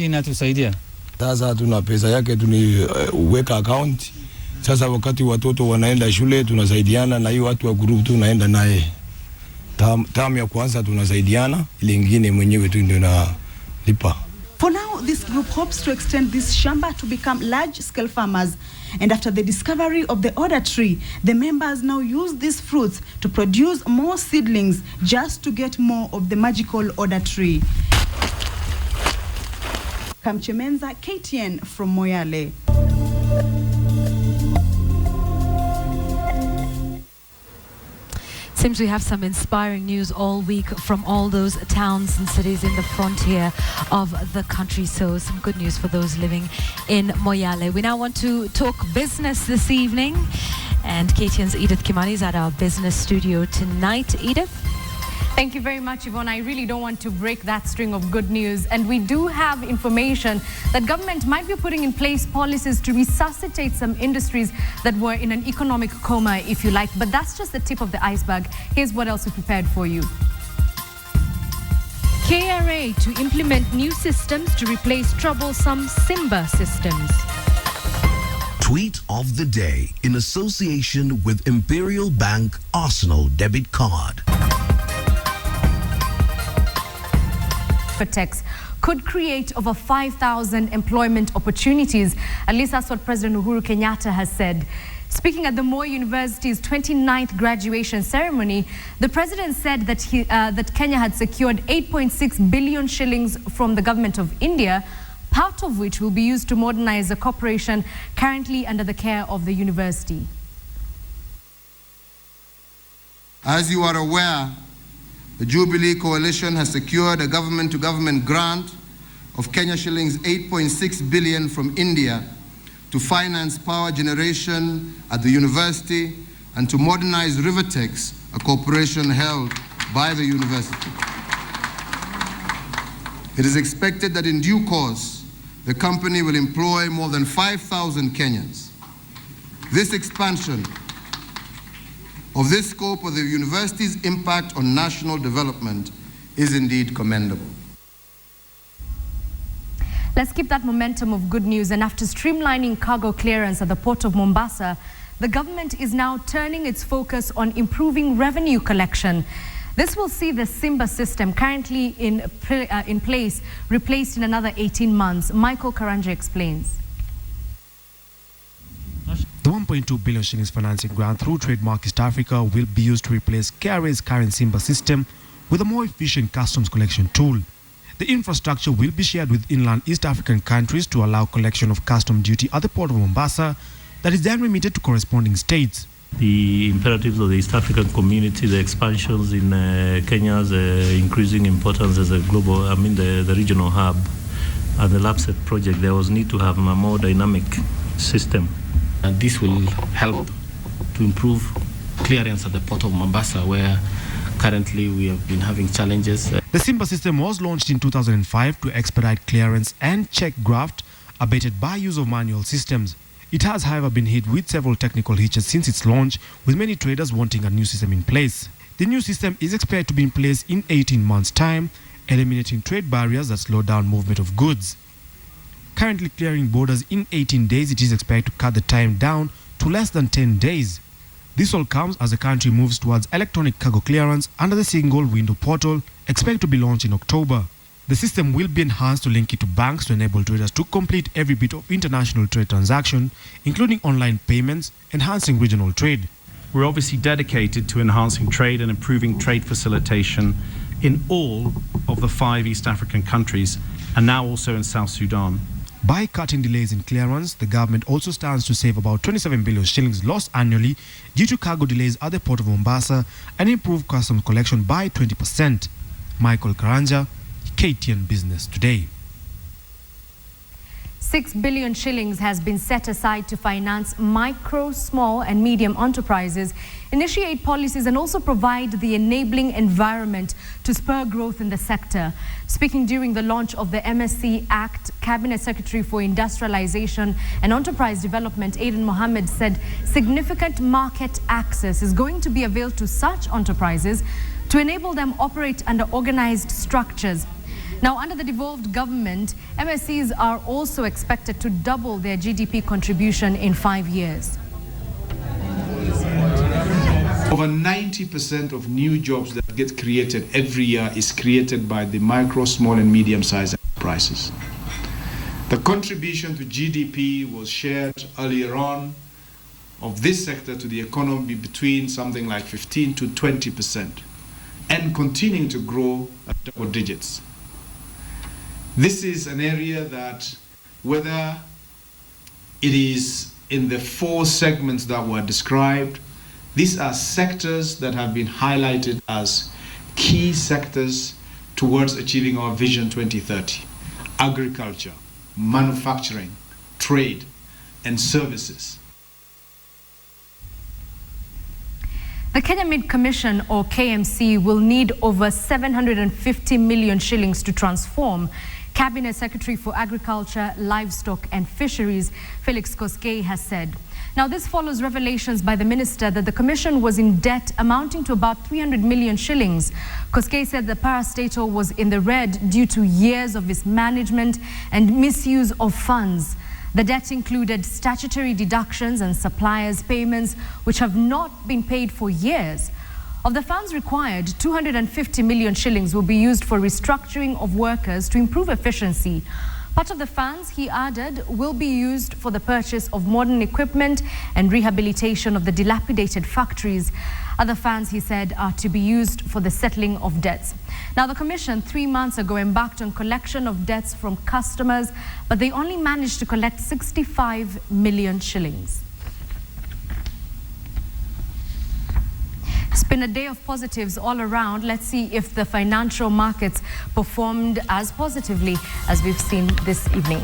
inatusaidia.
Sasa tuna pesa yake tuniweka account. Sasa wakati watoto wanaenda shule tunasaidiana na hiyo watu wa group tunaenda naye. Tamu ya kwanza tunasaidiana, ile nyingine mwenyewe tu ndio nalipa.
For now, this group hopes to extend this shamba to become large-scale farmers. And after the discovery of the order tree, the members now use these fruits to produce more seedlings just to get more of the magical order tree. Kamchemenza, KTN from Moyale.
Seems we have some inspiring news all week from all those towns and cities in the frontier of the country. So some good news for those living in Moyale. We now want to talk business this evening. And KTN's Edith Kimani is at our business studio tonight. Edith?
Thank you very much, Yvonne. I really don't want to break that string of good news. And we do have information that government might be putting in place policies to resuscitate some industries that were in an economic coma, if you like. But that's just the tip of the iceberg. Here's what else we prepared for you.
KRA to implement new systems to replace troublesome Simba systems.
Tweet of the day in association with Imperial Bank Arsenal debit card.
Protects could create over 5,000 employment opportunities. At least that's what President Uhuru Kenyatta has said. Speaking at the Moi University's 29th graduation ceremony, the president said that that Kenya had secured 8.6 billion shillings from the government of India, part of which will be used to modernize the corporation currently under the care of the university.
As you are aware, the Jubilee Coalition has secured a government-to-government grant of Kenya shillings 8.6 billion from India to finance power generation at the university and to modernize Rivertex, a corporation held by the university. It is expected that in due course, the company will employ more than 5,000 Kenyans. This expansion of this scope of the university's impact on national development is indeed commendable.
Let's keep that momentum of good news. And after streamlining cargo clearance at the port of Mombasa, the government is now turning its focus on improving revenue collection. This will see the Simba system currently in place replaced in another 18 months. Michael Karanja explains.
The 1.2 billion shillings financing grant through Trademark East Africa will be used to replace KRA's current Simba system with a more efficient customs collection tool. The infrastructure will be shared with inland East African countries to allow collection of custom duty at the port of Mombasa that is then remitted to corresponding states.
The imperatives of the East African community, the expansions in Kenya's increasing importance as a global, the regional hub, and the LAPSET project, there was need to have a more dynamic system.
And this will help to improve clearance at the port of Mombasa, where currently we have been having challenges.
The Simba system was launched in 2005 to expedite clearance and check graft abated by use of manual systems. It has, however, been hit with several technical hitches since its launch, with many traders wanting a new system in place. The new system is expected to be in place in 18 months' time, eliminating trade barriers that slow down movement of goods. Currently clearing borders in 18 days, it is expected to cut the time down to less than 10 days. This all comes as the country moves towards electronic cargo clearance under the single window portal, expected to be launched in October. The system will be enhanced to link it to banks to enable traders to complete every bit of international trade transaction, including online payments, enhancing regional trade.
We're obviously dedicated to enhancing trade and improving trade facilitation in all of the 5 East African countries and now also in South Sudan.
By cutting delays in clearance, the government also stands to save about 27 billion shillings lost annually due to cargo delays at the port of Mombasa and improve customs collection by 20%. Michael Karanja, KTN Business Today.
6 billion shillings has been set aside to finance micro, small and medium enterprises, initiate policies and also provide the enabling environment to spur growth in the sector. Speaking during the launch of the MSC Act, Cabinet Secretary for Industrialization and Enterprise Development Aidan Mohammed said significant market access is going to be availed to such enterprises to enable them operate under organized structures. Now, under the devolved government, MSCs are also expected to double their GDP contribution in 5 years.
Over 90% of new jobs that get created every year is created by the micro, small and medium-sized enterprises. The contribution to GDP was shared earlier on of this sector to the economy between something like 15 to 20% and continuing to grow at double digits. This is an area that, whether it is in the 4 segments that were described, these are sectors that have been highlighted as key sectors towards achieving our Vision 2030. Agriculture, manufacturing, trade, and services.
The Kenya Mid Commission, or KMC, will need over 750 million shillings to transform. Cabinet Secretary for Agriculture, Livestock and Fisheries, Felix Koskei, has said. Now, this follows revelations by the minister that the commission was in debt amounting to about 300 million shillings. Koskei said the parastatal was in the red due to years of mismanagement and misuse of funds. The debt included statutory deductions and suppliers' payments, which have not been paid for years. Of the funds required, 250 million shillings will be used for restructuring of workers to improve efficiency. Part of the funds, he added, will be used for the purchase of modern equipment and rehabilitation of the dilapidated factories. Other funds, he said, are to be used for the settling of debts. Now, the Commission 3 months ago embarked on collection of debts from customers, but they only managed to collect 65 million shillings. It's been a day of positives all around. Let's see if the financial markets performed as positively as we've seen this evening.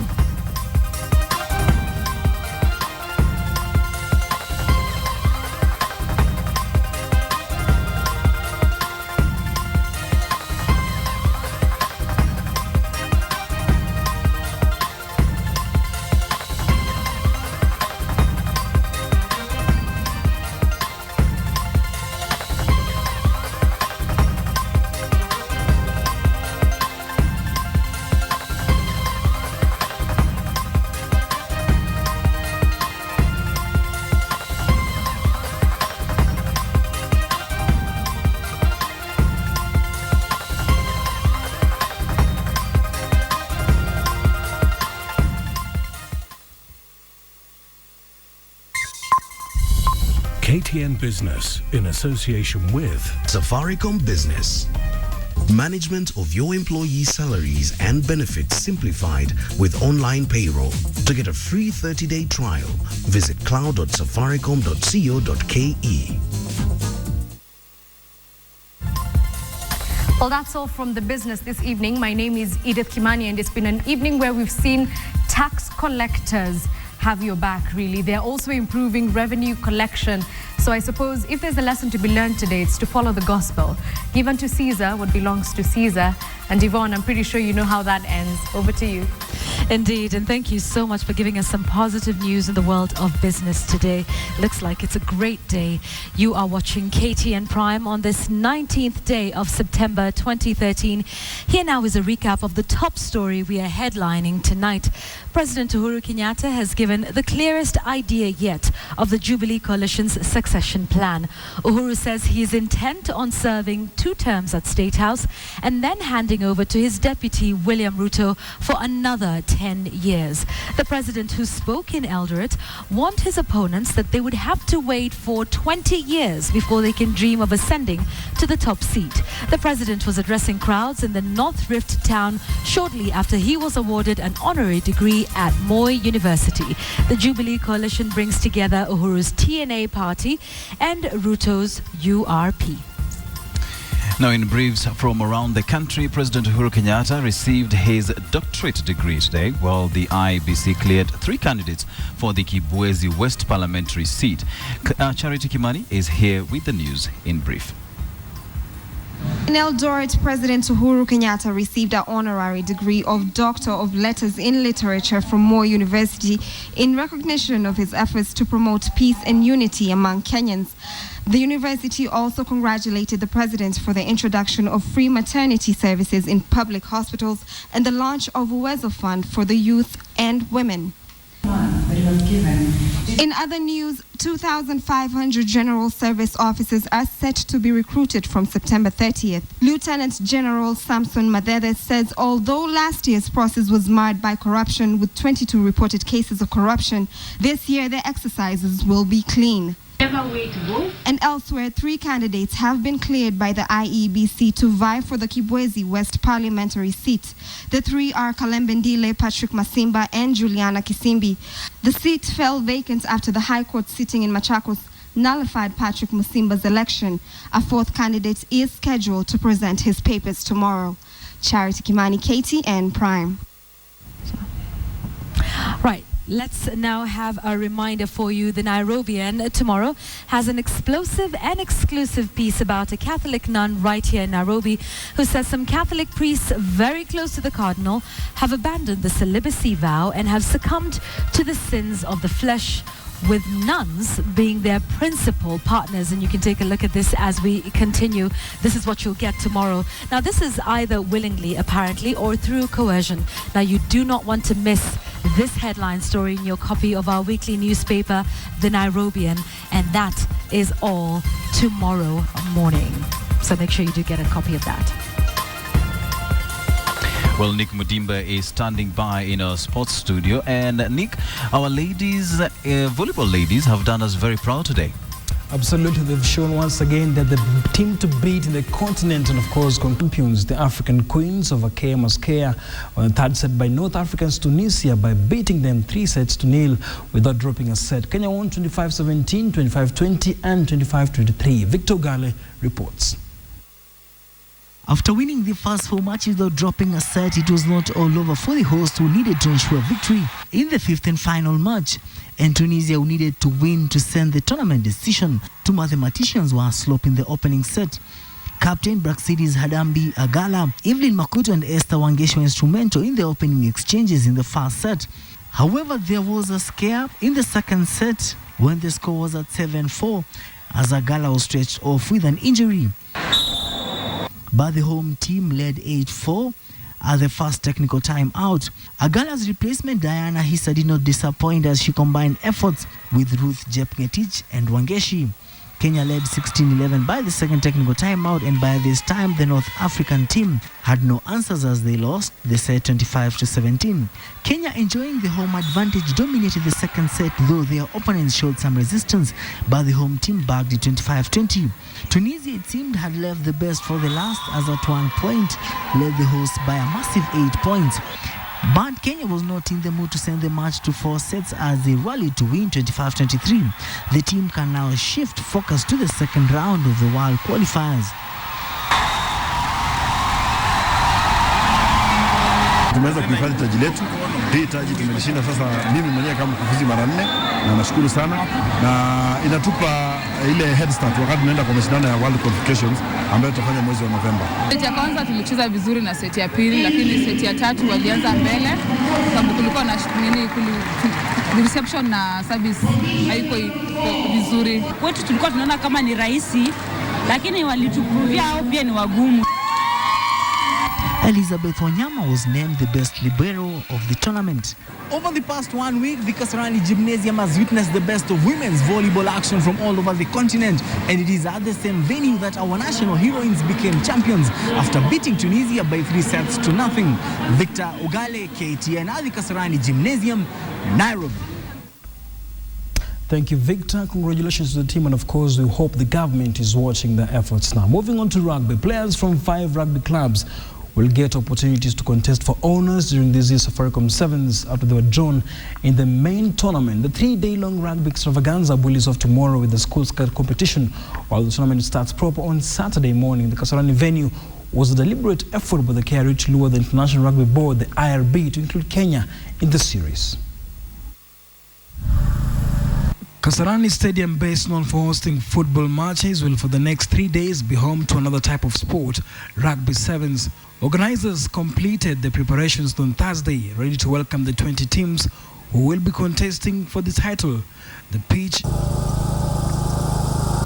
KTN Business in association with Safaricom Business. Management of your employees' salaries and benefits simplified with online payroll. To get a free 30-day trial, visit cloud.safaricom.co.ke.
Well, that's all from the business this evening. My name is Edith Kimani, and it's been an evening where we've seen tax collectors have your back, really. They're also improving revenue collection. So I suppose if there's a lesson to be learned today, it's to follow the gospel. Give unto Caesar what belongs to Caesar. And Yvonne, I'm pretty sure you know how that ends. Over to you.
Indeed, and thank you so much for giving us some positive news in the world of business today. Looks like it's a great day. You are watching KTN Prime on this 19th day of September 2013. Here now is a recap of the top story we are headlining tonight. President Uhuru Kenyatta has given the clearest idea yet of the Jubilee Coalition's succession plan. Uhuru says he is intent on serving 2 terms at State House and then handing over to his deputy William Ruto for another 10 years. The president, who spoke in Eldoret, warned his opponents that they would have to wait for 20 years before they can dream of ascending to the top seat. The president was addressing crowds in the North Rift town shortly after he was awarded an honorary degree at Moi University. The Jubilee Coalition brings together Uhuru's TNA party and Ruto's URP.
Now, in briefs from around the country, President Uhuru Kenyatta received his doctorate degree today, while the IEBC cleared 3 candidates for the Kibwezi West parliamentary seat. Charity Kimani is here with the news in brief.
In Eldoret, President Uhuru Kenyatta received an honorary degree of Doctor of Letters in Literature from Moi University in recognition of his efforts to promote peace and unity among Kenyans. The university also congratulated the president for the introduction of free maternity services in public hospitals and the launch of Uwezo Fund for the youth and women. In other news, 2,500 general service officers are set to be recruited from September 30th. Lieutenant General Samson Madede says although last year's process was marred by corruption with 22 reported cases of corruption, this year the exercises will be clean. And elsewhere, 3 candidates have been cleared by the IEBC to vie for the Kibwezi West parliamentary seat. The 3 are Kalembendile, Patrick Masimba, and Juliana Kisimbi. The seat fell vacant after the High Court sitting in Machakos nullified Patrick Masimba's election. A 4th candidate is scheduled to present his papers tomorrow. Charity Kimani, KTN Prime.
Right. Let's now have a reminder for you. The Nairobian tomorrow has an explosive and exclusive piece about a Catholic nun right here in Nairobi who says some Catholic priests very close to the cardinal have abandoned the celibacy vow and have succumbed to the sins of the flesh, with nuns being their principal partners. And you can take a look at this as we continue. This is what you'll get tomorrow. Now, this is either willingly, apparently, or through coercion. Now, you do not want to miss this headline story in your copy of our weekly newspaper, The Nairobian, and that is all tomorrow morning. So make sure you do get a copy of that.
Well, Nick Mudimba is standing by in our sports studio. And Nick, our ladies, volleyball ladies, have done us very proud today.
Absolutely, they've shown once again that the team to beat in the continent and of course champions, the African Queens of Akea Mosquea, on the 3rd set by North Africans Tunisia by beating them 3-0 without dropping a set. Kenya won 25-17, 25-20 and 25-23. Victor Gale reports.
After winning the first 4 matches without dropping a set, it was not all over for the hosts who needed to ensure victory in the 5th and final match. And Tunisia, who needed to win to send the tournament decision to mathematicians, were slope in the opening set. Captain Braxides Hadambi Agala, Evelyn Makuto and Esther Wangeshi were instrumental in the opening exchanges in the first set. However, there was a scare in the 2nd set when the score was at 7-4 as Agala was stretched off with an injury. But the home team led 8-4 at the first technical time out. Agala's replacement, Diana Hissa, did not disappoint as she combined efforts with Ruth Jepngetich and Wangeshi. Kenya led 16-11 by the second technical timeout, and by this time the North African team had no answers as they lost the set 25-17. Kenya, enjoying the home advantage, dominated the second set, though their opponents showed some resistance, but the home team bagged it 25-20. Tunisia, it seemed, had left the best for the last as at one point led the hosts by a massive 8 points. But Kenya was not in the mood to send the match to 4 sets as they rallied to win 25-23. The team can now shift focus to the second round of the World Qualifiers.
Tumeweza kuhifadhi taji letu. Hii taji tumelishinda sasa mimi mwenyewe kama mkufunzi mara 4 na nashukuru sana, na inatupa ile head start wakati tunaenda kwa mashindano ya World Qualifications ambayo tutafanya mwezi wa Novemba.
Seti ya kwanza tulicheza vizuri na seti ya pili, lakini seti ya tatu walianza mbele sababu kulikuwa na reception na service haiko vizuri.
Kwetu tulikuwa tunaona kama ni rahisi, lakini walituprovia au pia ni wagumu.
Elizabeth Wanyama was named the best libero of the tournament.
Over the past 1 week, the Kasarani Gymnasium has witnessed the best of women's volleyball action from all over the continent, and it is at the same venue that our national heroines became champions after beating Tunisia by 3-0. Victor Ogale, KTN, at the Kasarani Gymnasium, Nairobi.
Thank you, Victor. Congratulations to the team, and of course, we hope the government is watching their efforts now. Moving on to rugby, players from 5 rugby clubs will get opportunities to contest for honours during this year's Safaricom Sevens after they were drawn in the main tournament. The 3-day-long rugby extravaganza will is off tomorrow with the school skirt competition, while the tournament starts proper on Saturday morning. The Kasarani venue was a deliberate effort by the KRA to lure the International Rugby Board, the IRB, to include Kenya in the series. Kasarani Stadium, based known for hosting football matches, will for the next 3 days be home to another type of sport, rugby sevens. Organizers completed the preparations on Thursday, ready to welcome the 20 teams who will be contesting for the title. The pitch,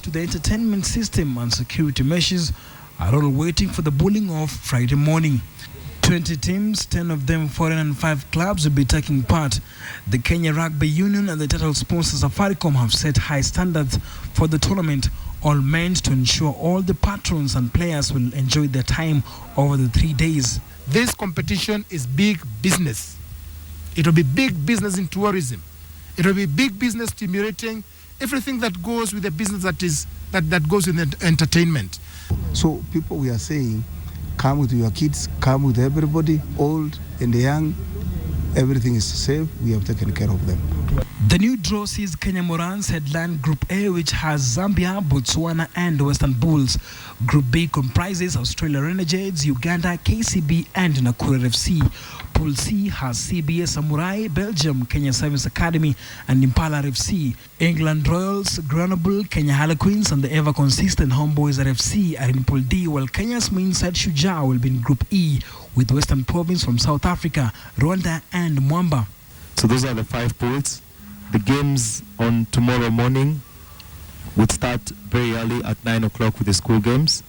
to the entertainment system and security measures are all waiting for the bowling off Friday morning. 20 teams, 10 of them foreign and 5 clubs will be taking part. The Kenya Rugby Union and the title sponsor Safaricom have set high standards for the tournament, all meant to ensure all the patrons and players will enjoy their time over the 3 days.
This competition is big business. It will be big business in tourism. It will be big business stimulating everything that goes with the business that goes with entertainment.
So people, we are saying, come with your kids, come with everybody, old and young. Everything is safe. We have taken care of them.
The new draw sees Kenya Morans headline Group A, which has Zambia, Botswana and Western Bulls. Group B comprises Australia Renegades, Uganda, KCB and Nakuru FC. Pool C has CBA Samurai, Belgium, Kenya Service Academy and Impala FC. England Royals, Grenoble, Kenya Harlequins and the ever-consistent Homeboys RFC are in Pool D, while Kenya's main side Shujaa will be in Group E, with Western Province from South Africa, Rwanda and Mwamba.
So those are the 5 pools. The games on tomorrow morning would start very early at 9 o'clock with the school games.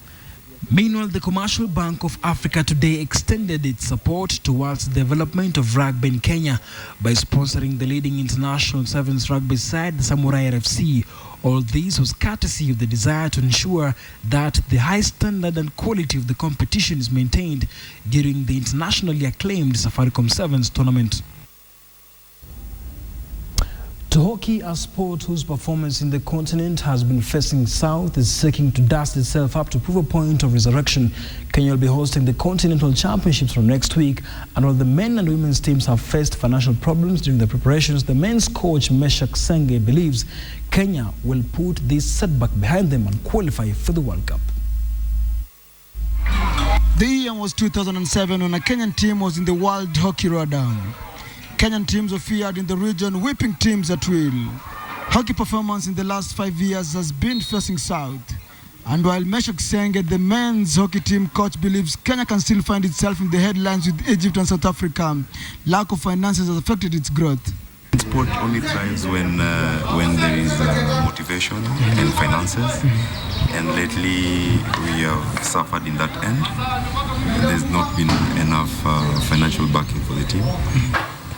Meanwhile, the Commercial Bank of Africa today extended its support towards the development of rugby in Kenya by sponsoring the leading international sevens rugby side, the Samurai RFC. All this was courtesy of the desire to ensure that the high standard and quality of the competition is maintained during the internationally acclaimed Safaricom Sevens tournament. To hockey, a sport whose performance in the continent has been facing south, is seeking to dust itself up to prove a point of resurrection. Kenya will be hosting the Continental Championships from next week, and while the men and women's teams have faced financial problems during the preparations, the men's coach Meshak Senge believes Kenya will put this setback behind them and qualify for the World Cup.
The year was 2007 when a Kenyan team was in the World Hockey Radar. Kenyan teams were feared in the region, whipping teams at will. Hockey performance in the last 5 years has been facing south. And while Meshak Senge, the men's hockey team coach, believes Kenya can still find itself in the headlines with Egypt and South Africa, lack of finances has affected its growth.
Sport only thrives when there is motivation and finances. And lately we have suffered in that end. There's not been enough financial backing for the team.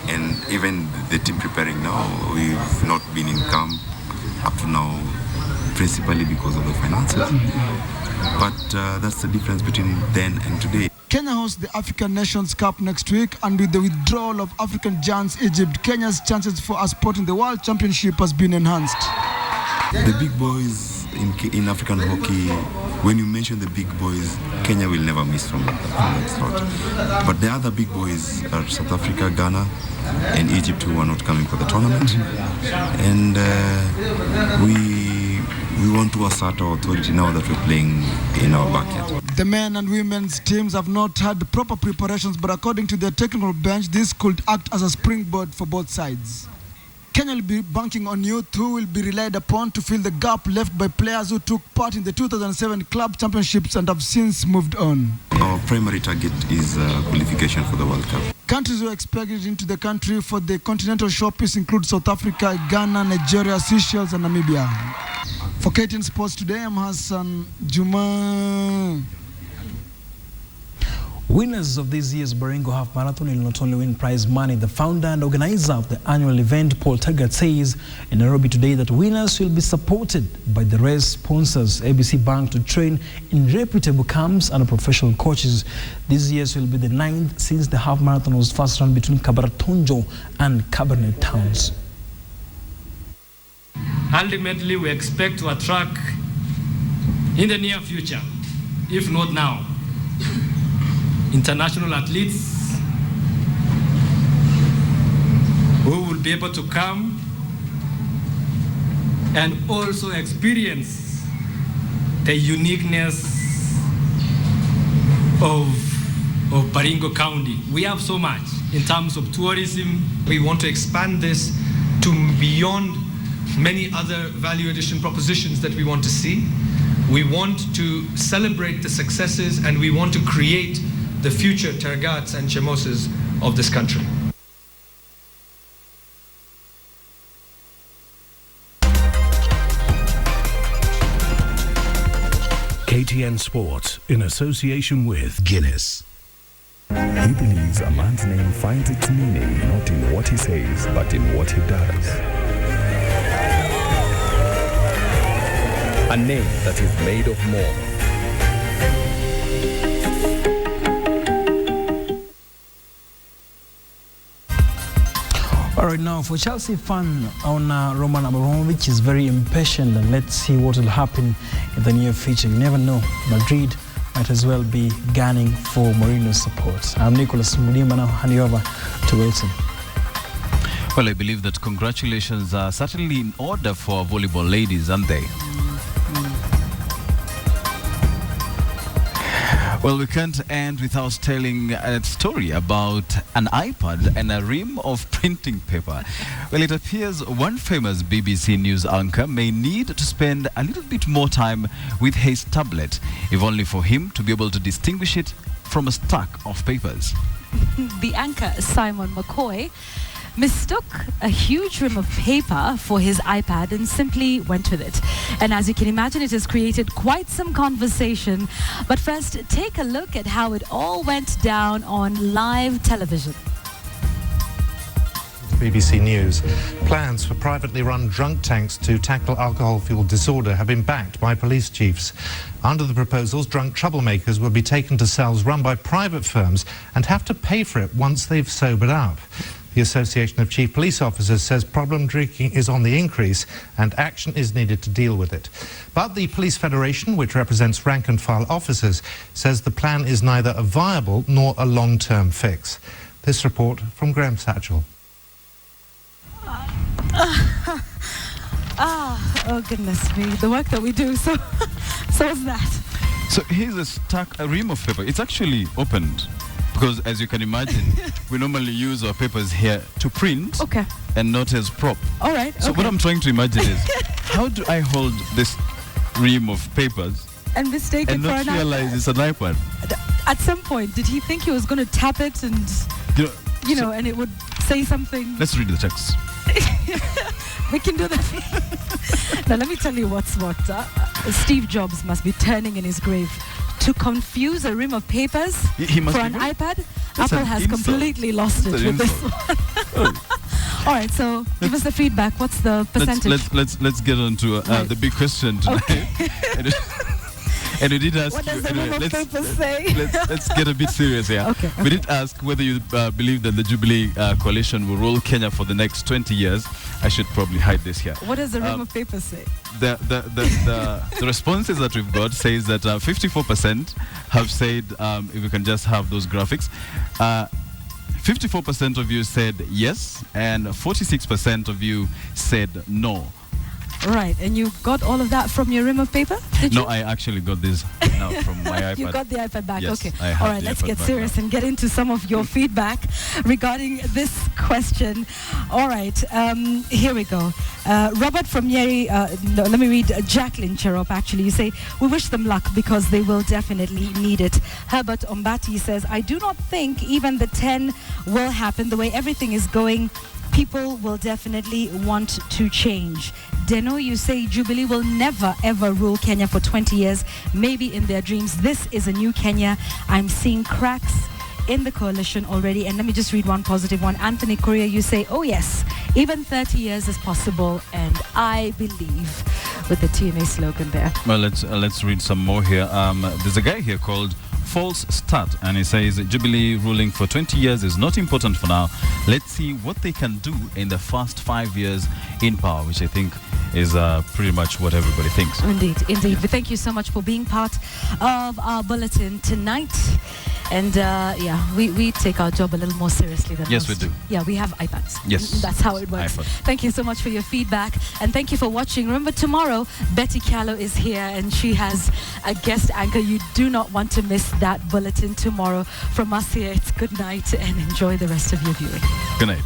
And even the team preparing now, we've not been in camp up to now, principally because of the finances. But that's the difference between then and today.
Kenya hosts the African Nations Cup next week, and with the withdrawal of African giants Egypt, Kenya's chances for a spot in the World Championship has been enhanced.
The big boys in African hockey, when you mention the big boys, Kenya will never miss from that slot. But the other big boys are South Africa, Ghana, and Egypt, who are not coming for the tournament. And we want to assert our authority now that we're playing in our backyard.
The men and women's teams have not had proper preparations, but according to their technical bench, this could act as a springboard for both sides. Kenya will be banking on youth who will be relied upon to fill the gap left by players who took part in the 2007 club championships and have since moved on.
Our primary target is qualification for the World Cup.
Countries who are expected into the country for the continental showpiece include South Africa, Ghana, Nigeria, Seychelles, and Namibia. For KTN Sports Today, I'm Hassan Juma.
Winners of this year's Baringo Half Marathon will not only win prize money. The founder and organizer of the annual event, Paul Taggart, says in Nairobi today that winners will be supported by the race sponsors, ABC Bank, to train in reputable camps and professional coaches. This year's will be the 9th since the half marathon was first run between Kabaratonjo and Cabernet towns.
Ultimately, we expect to attract in the near future, if not now, international athletes who will be able to come and also experience the uniqueness of Baringo County. We have so much in terms of tourism.
We want to expand this to beyond many other value addition propositions that we want to see. We want to celebrate the successes, and we want to create the future Tergats and Chemoses of this country.
KTN Sports in association with Guinness. He believes a man's name finds its meaning not in what he says, but in what he does. A name that is made of more.
All right, now for Chelsea fan owner Roman Abramovich is very impatient, and let's see what will happen in the near future. You never know. Madrid might as well be gunning for Mourinho's support. I'm Nicholas Mudima, now handing over to Wilson.
Well, I believe that congratulations are certainly in order for volleyball ladies, aren't they? Well, we can't end without telling a story about an iPad and a ream of printing paper. Well, it appears one famous BBC News anchor may need to spend a little bit more time with his tablet, if only for him to be able to distinguish it from a stack of papers.
The anchor, Simon McCoy, mistook a huge ream of paper for his iPad and simply went with it. And as you can imagine, it has created quite some conversation. But first, take a look at how it all went down on live television.
BBC News. Plans for privately run drunk tanks to tackle alcohol-fueled disorder have been backed by police chiefs. Under the proposals, drunk troublemakers will be taken to cells run by private firms and have to pay for it once they've sobered up. The Association of Chief Police Officers says problem drinking is on the increase and action is needed to deal with it. But the Police Federation, which represents rank-and-file officers, says the plan is neither a viable nor a long-term fix. This report from Graham Satchell.
Oh goodness me, the work that we do, so is that.
So here's a ream of paper. It's actually opened. Because as you can imagine, we normally use our papers here to print and not as prop.
All right.
So what I'm trying to imagine is, how do I hold this ream of papers
and mistake it
and
for
not
an
realize
iPad?
It's an iPad?
At some point, did he think he was going to tap it and, and it would say something?
Let's read the text.
We can do that. Now, let me tell you what's what. Steve Jobs must be turning in his grave. To confuse a ream of papers
he must
for an iPad, Apple has completely lost it with this one. All right, so give us the feedback. What's the percentage?
Let's get on to the big question tonight. Okay. And we did ask
what does the ream of papers say?
Let's get a bit serious here.
Okay.
We did ask whether you believe that the Jubilee coalition will rule Kenya for the next 20 years. I should probably hide this here.
What does the ream of papers say?
The responses that we've got says that 54% have said if we can just have those graphics. 54% of you said yes, and 46% of you said no.
Right, and you got all of that from your rim of paper? Did
No,
you?
I actually got this now from my iPad.
You got the iPad back,
Yes,
okay.
I have
All right,
the
let's
iPad
get
back
serious
now.
and get into some of your feedback regarding this question. All right, here we go. Robert from Yeri, no, let me read Jacqueline Cherop, actually. You say, we wish them luck because they will definitely need it. Herbert Ombati says, I do not think even the 10 will happen. The way everything is going, people will definitely want to change. Deno, you say Jubilee will never ever rule Kenya for 20 years, maybe in their dreams. This is a new Kenya. I'm seeing cracks in the coalition already. And let me just read one positive one. Anthony Korea, you say, oh yes, even 30 years is possible, and I believe, with the TMA slogan there.
Well, let's read some more here. There's a guy here called False Start, and he says Jubilee ruling for 20 years is not important for now. Let's see what they can do in the first 5 years in power, which I think is pretty much what everybody thinks.
Indeed, indeed. But thank you so much for being part of our bulletin tonight. And yeah, we take our job a little more seriously than
Yes,
most.
we do.
Yeah, we have iPads.
Yes.
That's how it works.
iPad.
Thank you so much for your feedback. And thank you for watching. Remember, tomorrow, Betty Callow is here and she has a guest anchor. You do not want to miss that bulletin tomorrow. From us here, it's good night and enjoy the rest of your viewing.
Good night.